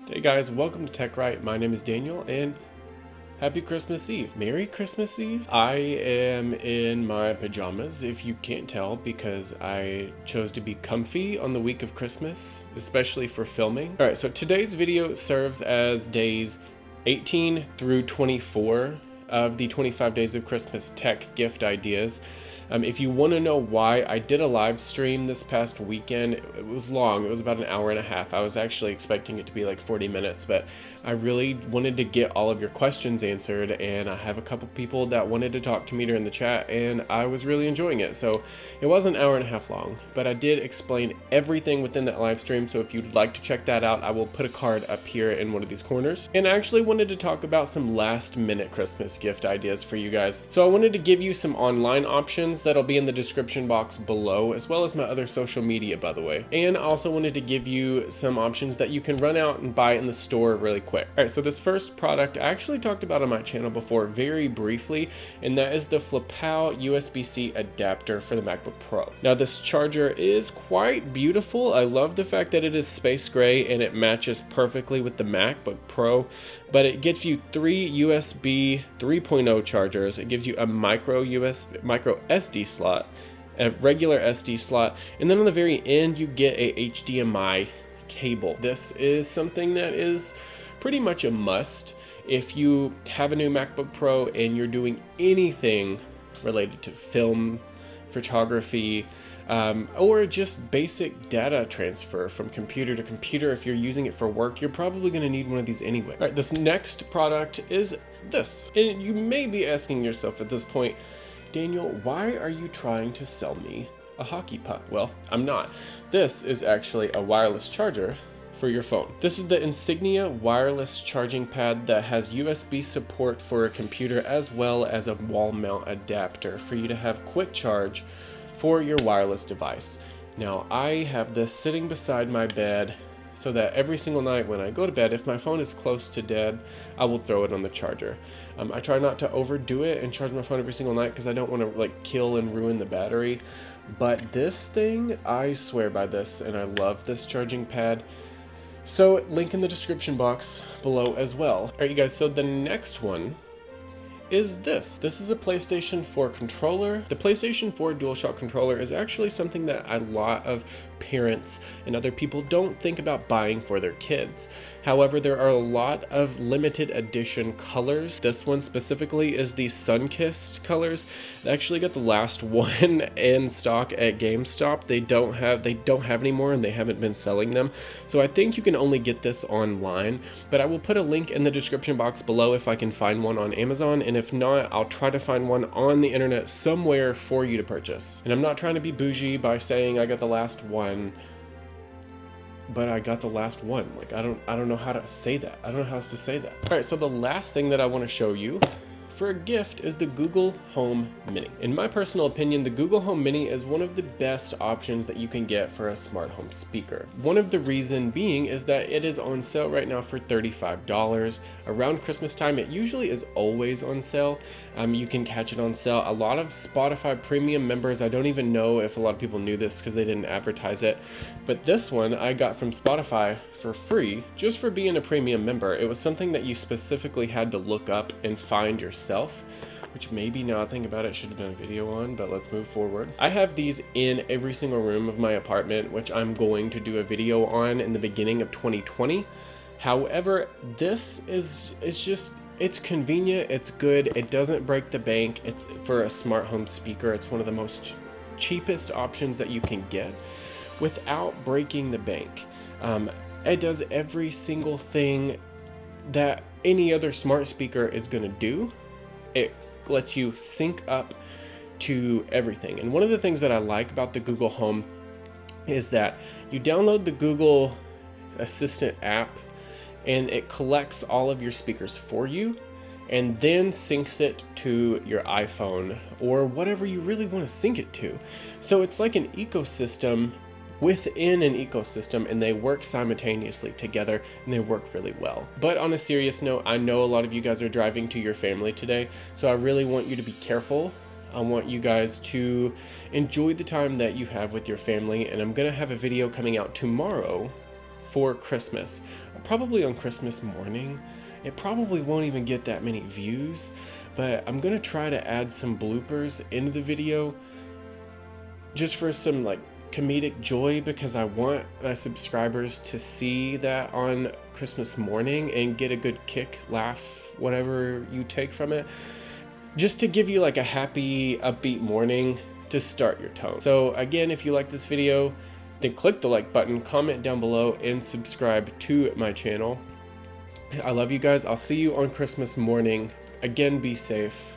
Hey guys, welcome to Tech Wright. My name is Daniel and happy Christmas Eve. Merry Christmas Eve. I am in my pajamas, if you can't tell, because I chose to be comfy on the week of Christmas, especially for filming. All right, so today's video serves as days 18 through 24 of the 25 days of Christmas tech gift ideas. If you want to know why I did a live stream this past weekend, it was long. It was about an hour and a half. I was actually expecting it to be like 40 minutes, but I really wanted to get all of your questions answered, and I have a couple people that wanted to talk to me during the chat, and I was really enjoying it. So it was an hour and a half long, but I did explain everything within that live stream. So if you'd like to check that out, I will put a card up here in one of these corners. And I actually wanted to talk about some last minute Christmas gift ideas for you guys. So I wanted to give you some online options that'll be in the description box below, as well as my other social media, by the way. And I also wanted to give you some options that you can run out and buy in the store really quick. All right, so this first product I actually talked about on my channel before very briefly, and that is the Flipow USB-C adapter for the MacBook Pro. Now this charger is quite beautiful. I love the fact that it is space gray and it matches perfectly with the MacBook Pro, but it gives you three USB 3.0 chargers. It gives you a micro SD slot, a regular SD slot, and then on the very end you get a HDMI cable. This is something that is pretty much a must if you have a new MacBook Pro and you're doing anything related to film, photography, or just basic data transfer from computer to computer. If you're using it for work, you're probably going to need one of these anyway. All right, this next product is this. And you may be asking yourself at this point, Daniel, why are you trying to sell me a hockey puck? Well, I'm not. This is actually a wireless charger for your phone. This is the Insignia wireless charging pad that has USB support for a computer as well as a wall mount adapter for you to have quick charge for your wireless device. Now I have this sitting beside my bed so that every single night when I go to bed, if my phone is close to dead, I will throw it on the charger. I try not to overdo it and charge my phone every single night because I don't want to like kill and ruin the battery. But this thing, I swear by this, and I love this charging pad. So link in the description box below as well. All right, you guys, so the next one is this. This is a PlayStation 4 controller. The PlayStation 4 DualShock controller is actually something that a lot of parents and other people don't think about buying for their kids. However, there are a lot of limited edition colors. This one specifically is the sun-kissed colors. They actually got the last one in stock at GameStop. They don't have any more, and they haven't been selling them. So I think you can only get this online, but I will put a link in the description box below if I can find one on Amazon, and if not, I'll try to find one on the internet somewhere for you to purchase. And I'm not trying to be bougie by saying I got the last one, but I got the last one. Like, I don't know how to say that. I don't know how else to say that. All right, so the last thing that I want to show you for a gift is the Google Home Mini. In my personal opinion, the Google Home Mini is one of the best options that you can get for a smart home speaker. One of the reason being is that it is on sale right now for $35. Around Christmas time, it usually is always on sale. You can catch it on sale. A lot of Spotify premium members, I don't even know if a lot of people knew this because they didn't advertise it, but this one I got from Spotify for free just for being a premium member. It was something that you specifically had to look up and find yourself, which maybe now I think about it should have done a video on, but let's move forward. I have these in every single room of my apartment, which I'm going to do a video on in the beginning of 2020. However, this is just, it's convenient, it's good, it doesn't break the bank. It's for a smart home speaker. It's one of the most cheapest options that you can get without breaking the bank. It does every single thing that any other smart speaker is going to do. It lets you sync up to everything. And one of the things that I like about the Google Home is that you download the Google Assistant app and it collects all of your speakers for you and then syncs it to your iPhone or whatever you really want to sync it to. So it's like an ecosystem within an ecosystem, and they work simultaneously together, and they work really well. But on a serious note, I know a lot of you guys are driving to your family today, so I really want you to be careful. I want you guys to enjoy the time that you have with your family, and I'm gonna have a video coming out tomorrow for Christmas probably on Christmas morning. It probably won't even get that many views, but I'm gonna try to add some bloopers into the video just for some like comedic joy, because I want my subscribers to see that on Christmas morning and get a good kick, laugh, whatever you take from it, just to give you like a happy, upbeat morning to start your tone. So again, if you like this video, then click the like button, comment down below, and subscribe to my channel. I love you guys. I'll see you on Christmas morning. Again, be safe.